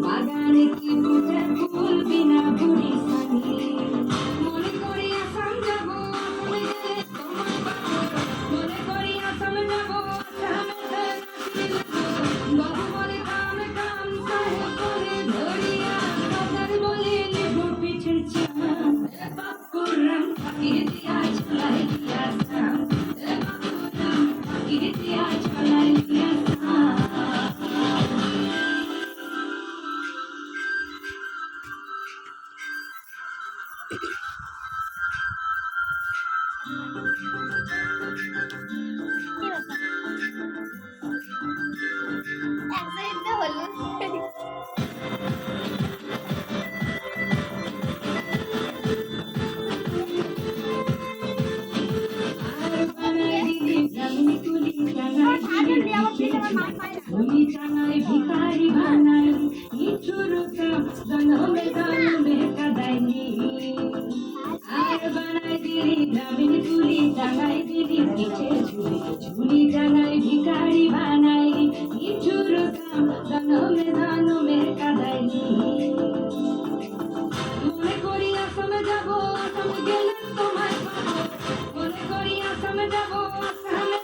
বাগানে কি ফুটে ফুল বিনা বুড়ি সানি মনে করি আসাম যাব আসামে গেলে তোমায় পাবো মনে করি আসামে যাব আসামে বাবু বলে কাম কাম সাহেব বলে ধরিয়া বাজার বলে লেবু পিঠের চাম বাপুরাম ফাঁকিয়ে দিয়া চলাই দিয়া সাম বাপুরাম ফাঁকিয়ে দিয়া চলাই দিয়া সাম ভিকারি বানাই নিঠুর জনমে জনমে কাদাইনি আর বানাই দিলি গ্রামীণ তুলি টাঙাই দিলি পিঠে ঝুলি ঝুলি টাঙাই ভিকারি বানাই নিঠুর জনমে জনমে কাদাইনি মনে করি আসামে যাব আসামে গেলে তোমায় পাবো মনে করি আসামে যাব আসামে